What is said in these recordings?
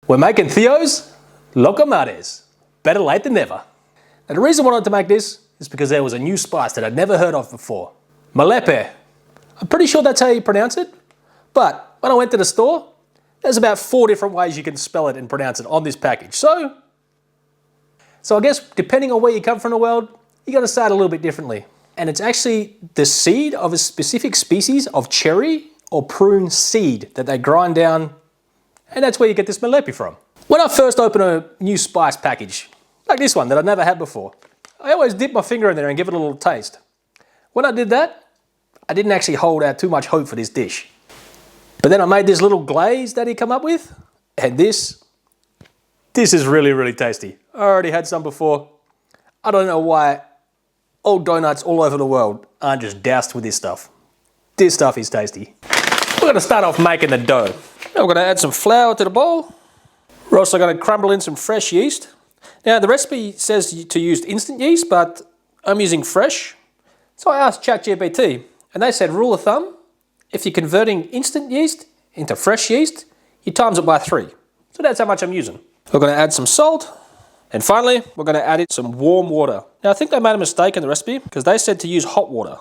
We're making Theo's Loukoumades. Better late than never. And the reason I wanted to make this is because there was a new spice that I'd never heard of before. Mahlepi. I'm pretty sure that's how you pronounce it. But when I went to the store, there's about 4 different ways you can spell it and pronounce it on this package. So I guess depending on where you come from in the world, you got to say it a little bit differently. And it's actually the seed of a specific species of cherry or prune seed that they grind down, and that's where you get this Mahlepi from. When I first open a new spice package, like this one that I've never had before, I always dip my finger in there and give it a little taste. When I did that, I didn't actually hold out too much hope for this dish. But then I made this little glaze that he come up with, and this is really, really tasty. I already had some before. I don't know why all donuts all over the world aren't just doused with this stuff. This stuff is tasty. We're gonna start off making the dough. Now we're gonna add some flour to the bowl. We're also gonna crumble in some fresh yeast. Now the recipe says to use instant yeast, but I'm using fresh. So I asked ChatGPT, and they said rule of thumb, if you're converting instant yeast into fresh yeast, you times it by 3. So that's how much I'm using. We're gonna add some salt. And finally, we're gonna add in some warm water. Now I think they made a mistake in the recipe because they said to use hot water.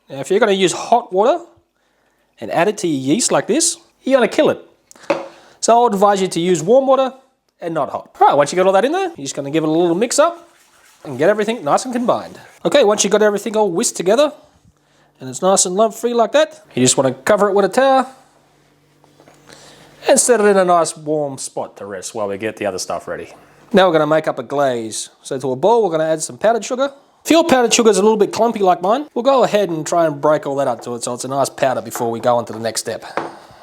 Now if you're gonna use hot water and add it to your yeast like this, you're gonna kill it. So I would advise you to use warm water and not hot. All right, once you got all that in there, you're just gonna give it a little mix up and get everything nice and combined. Okay, once you got everything all whisked together and it's nice and lump free like that, you just wanna cover it with a towel and set it in a nice warm spot to rest while we get the other stuff ready. Now we're going to make up a glaze. So to a bowl, we're going to add some powdered sugar. If your powdered sugar is a little bit clumpy like mine, we'll go ahead and try and break all that up to it so it's a nice powder before we go on to the next step.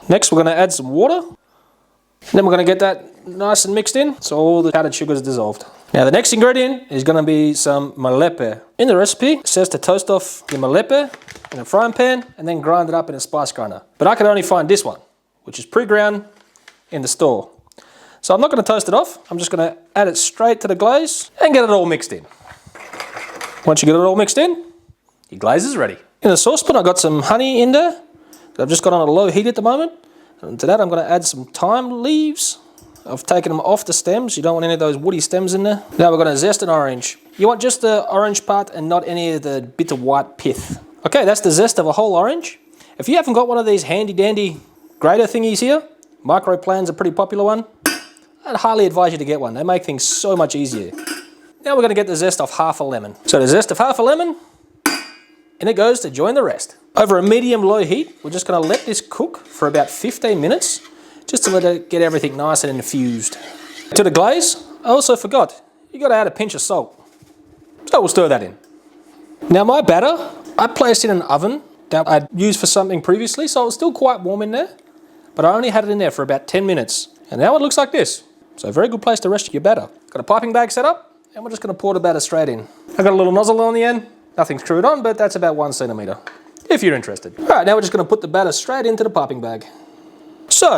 Next, we're going to add some water. And then we're going to get that nice and mixed in so all the powdered sugar is dissolved. Now the next ingredient is going to be some Mahlepi. In the recipe, it says to toast off your Mahlepi in a frying pan and then grind it up in a spice grinder. But I could only find this one, which is pre-ground in the store. So I'm not going to toast it off, I'm just going to add it straight to the glaze and get it all mixed in. Once you get it all mixed in, your glaze is ready. In the saucepan I've got some honey in there that I've just got on a low heat at the moment. And to that I'm going to add some thyme leaves. I've taken them off the stems, you don't want any of those woody stems in there. Now we're going to zest an orange. You want just the orange part and not any of the bitter white pith. Okay, that's the zest of a whole orange. If you haven't got one of these handy dandy grater thingies here, Microplan's a pretty popular one. I'd highly advise you to get one. They make things so much easier. Now we're going to get the zest off half a lemon. So the zest of half a lemon, and it goes to join the rest. Over a medium-low heat, we're just going to let this cook for about 15 minutes, just to let it get everything nice and infused. To the glaze, I also forgot, you got to add a pinch of salt. So we'll stir that in. Now my batter, I placed in an oven that I'd used for something previously, so it was still quite warm in there, but I only had it in there for about 10 minutes. And now it looks like this. So a very good place to rest your batter. Got a piping bag set up, and we're just going to pour the batter straight in. I've got a little nozzle on the end. Nothing screwed on, but that's about 1 centimetre, if you're interested. All right, now we're just going to put the batter straight into the piping bag. So,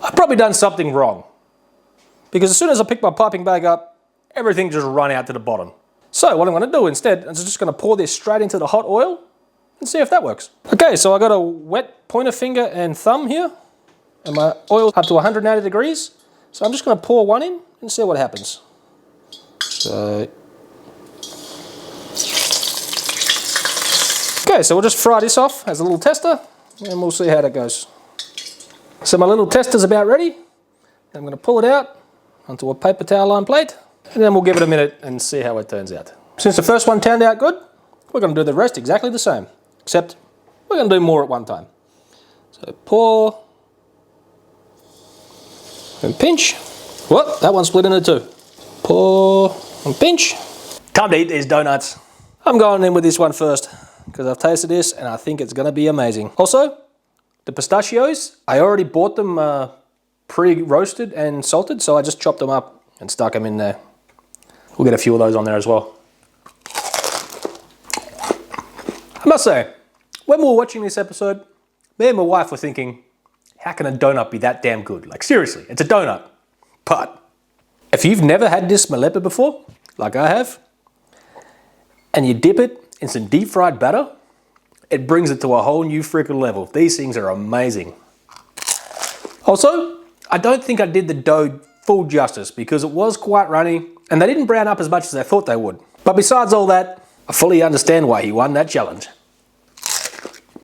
I've probably done something wrong. Because as soon as I pick my piping bag up, everything just run out to the bottom. So what I'm going to do instead is just going to pour this straight into the hot oil and see if that works. Okay, so I got a wet pointer finger and thumb here. And my oil's up to 180 degrees. So I'm just going to pour one in and see what happens. So, okay, so we'll just fry this off as a little tester and we'll see how that goes. So my little tester's about ready. I'm going to pull it out onto a paper towel lined plate and then we'll give it a minute and see how it turns out. Since the first one turned out good, we're going to do the rest exactly the same, except we're going to do more at one time. So pour and pinch. Whoop, that one split into 2. Pour and pinch. Time to eat these donuts. I'm going in with this one first because I've tasted this and I think it's going to be amazing. Also, the pistachios, I already bought them pre-roasted and salted, so I just chopped them up and stuck them in there. We'll get a few of those on there as well. I must say, when we were watching this episode, me and my wife were thinking, how can a donut be that damn good? Like seriously, it's a donut. But if you've never had this Mahlepi before, like I have, and you dip it in some deep fried batter, it brings it to a whole new freaking level. These things are amazing. Also, I don't think I did the dough full justice because it was quite runny and they didn't brown up as much as I thought they would. But besides all that, I fully understand why he won that challenge.